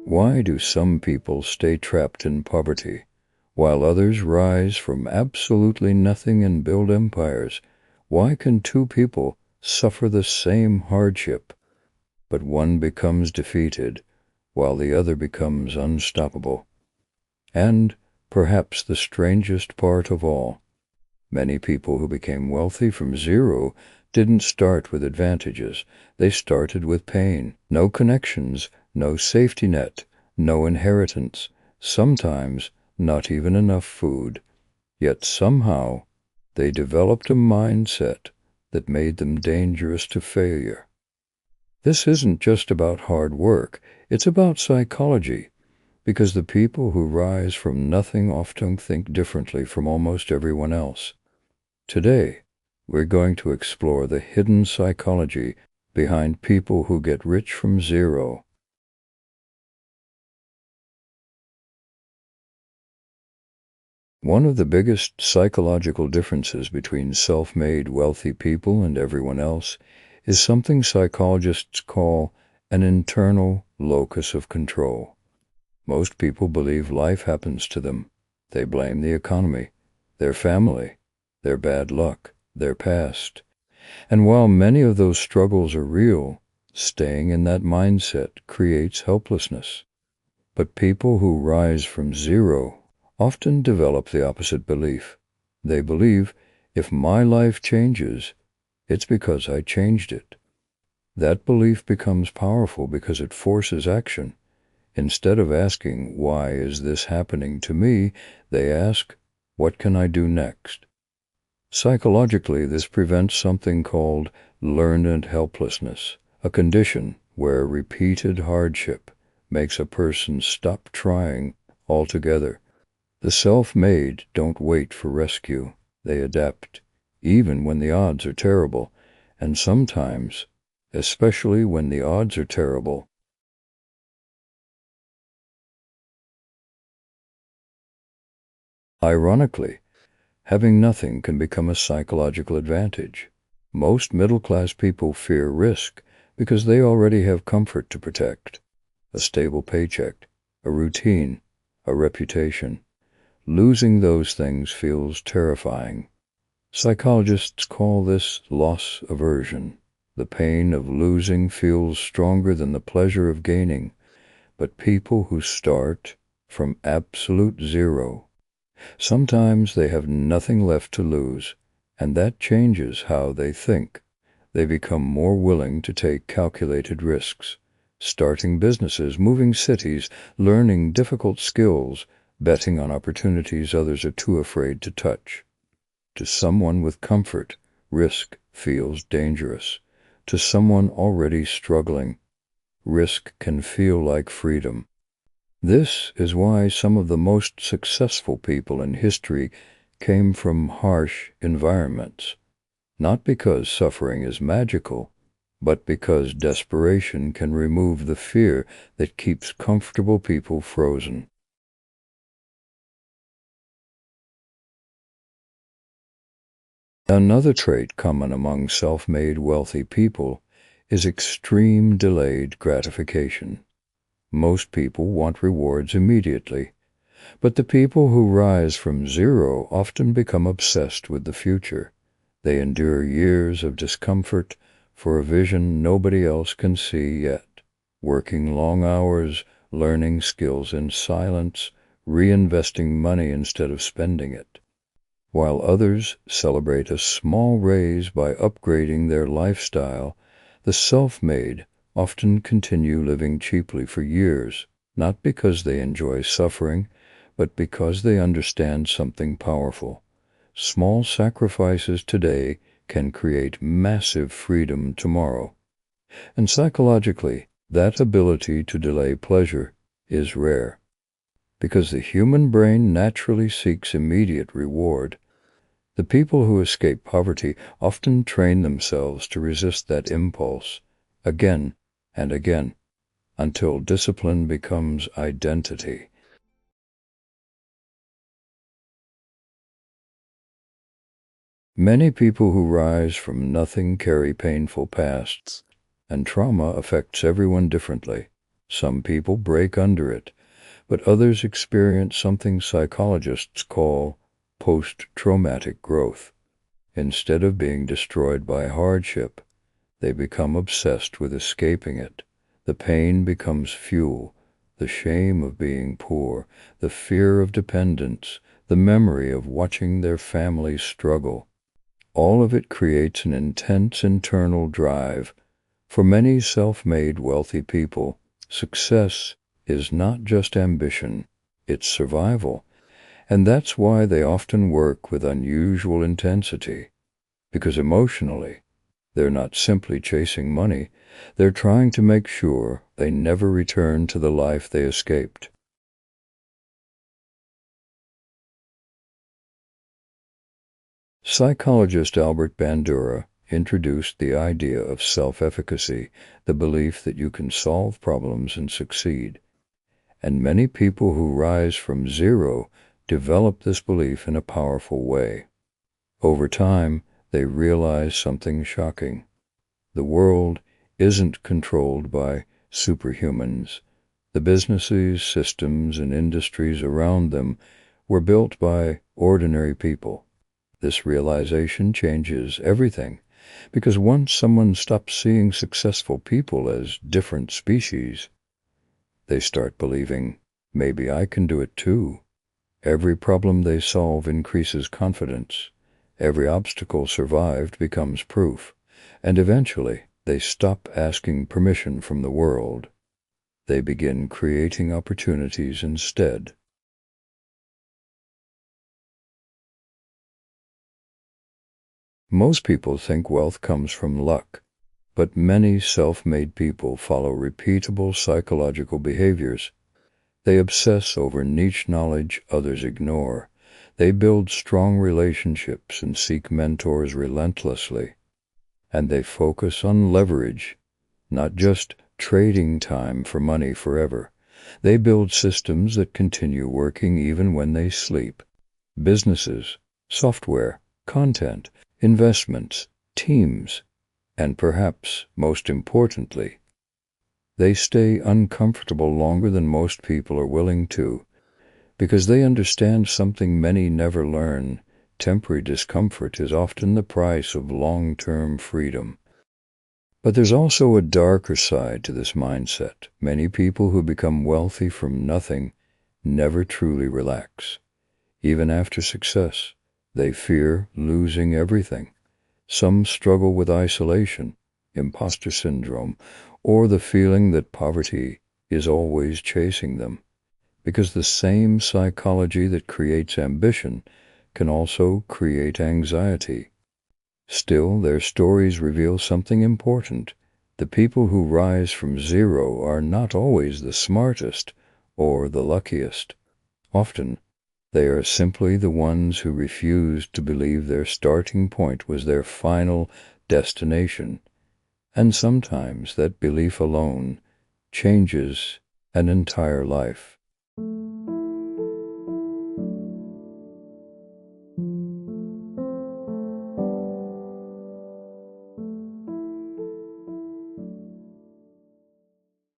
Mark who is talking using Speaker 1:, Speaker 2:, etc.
Speaker 1: Why do some people stay trapped in poverty, while others rise from absolutely nothing and build empires? Why can two people suffer the same hardship, but one becomes defeated, while the other becomes unstoppable? And, perhaps the strangest part of all, many people who became wealthy from zero didn't start with advantages. They started with pain. No connections, no safety net, no inheritance, sometimes not even enough food. Yet somehow they developed a mindset that made them dangerous to failure. This isn't just about hard work, it's about psychology, because the people who rise from nothing often think differently from almost everyone else. Today, we're going to explore the hidden psychology behind people who get rich from zero. One of the biggest psychological differences between self-made wealthy people and everyone else is something psychologists call an internal locus of control. Most people believe life happens to them. They blame the economy, their family, their bad luck, their past. And while many of those struggles are real, staying in that mindset creates helplessness. But people who rise from zero often develop the opposite belief. They believe, if my life changes, it's because I changed it. That belief becomes powerful because it forces action. Instead of asking, why is this happening to me, they ask, what can I do next? Psychologically, this prevents something called learned helplessness, a condition where repeated hardship makes a person stop trying altogether. The self-made don't wait for rescue. They adapt, even when the odds are terrible, and sometimes, especially when the odds are terrible, ironically, having nothing can become a psychological advantage. Most middle-class people fear risk because they already have comfort to protect: a stable paycheck, a routine, a reputation. Losing those things feels terrifying. Psychologists call this loss aversion. The pain of losing feels stronger than the pleasure of gaining. But people who start from absolute zero, sometimes they have nothing left to lose, and that changes how they think. They become more willing to take calculated risks, starting businesses, moving cities, learning difficult skills, betting on opportunities others are too afraid to touch. To someone with comfort, risk feels dangerous. To someone already struggling, risk can feel like freedom. This is why some of the most successful people in history came from harsh environments, not because suffering is magical, but because desperation can remove the fear that keeps comfortable people frozen. Another trait common among self-made wealthy people is extreme delayed gratification. Most people want rewards immediately, but the people who rise from zero often become obsessed with the future. They endure years of discomfort for a vision nobody else can see yet, working long hours, learning skills in silence, reinvesting money instead of spending it. While others celebrate a small raise by upgrading their lifestyle, the self-made often continue living cheaply for years, not because they enjoy suffering, but because they understand something powerful. Small sacrifices today can create massive freedom tomorrow. And psychologically, that ability to delay pleasure is rare, because the human brain naturally seeks immediate reward. The people who escape poverty often train themselves to resist that impulse again and again, until discipline becomes identity. Many people who rise from nothing carry painful pasts, and trauma affects everyone differently. Some people break under it, but others experience something psychologists call post-traumatic growth. Instead of being destroyed by hardship, they become obsessed with escaping it. The pain becomes fuel, the shame of being poor, the fear of dependence, the memory of watching their family struggle. All of it creates an intense internal drive. For many self-made wealthy people, success is not just ambition, it's survival. And that's why they often work with unusual intensity. Because emotionally, they're not simply chasing money, they're trying to make sure they never return to the life they escaped. Psychologist Albert Bandura introduced the idea of self-efficacy, the belief that you can solve problems and succeed. And many people who rise from zero develop this belief in a powerful way. Over time, they realize something shocking. The world isn't controlled by superhumans. The businesses, systems, and industries around them were built by ordinary people. This realization changes everything, because once someone stops seeing successful people as different species, they start believing, maybe I can do it too. Every problem they solve increases confidence. Every obstacle survived becomes proof, and eventually they stop asking permission from the world. They begin creating opportunities instead. Most people think wealth comes from luck, but many self-made people follow repeatable psychological behaviors. They obsess over niche knowledge others ignore. They build strong relationships and seek mentors relentlessly. And they focus on leverage, not just trading time for money forever. They build systems that continue working even when they sleep. Businesses, software, content, investments, teams, and perhaps most importantly, they stay uncomfortable longer than most people are willing to, because they understand something many never learn. Temporary discomfort is often the price of long-term freedom. But there's also a darker side to this mindset. Many people who become wealthy from nothing never truly relax. Even after success, they fear losing everything. Some struggle with isolation, imposter syndrome, or the feeling that poverty is always chasing them, because the same psychology that creates ambition can also create anxiety. Still, their stories reveal something important. The people who rise from zero are not always the smartest or the luckiest. Often, they are simply the ones who refused to believe their starting point was their final destination. And sometimes that belief alone changes an entire life.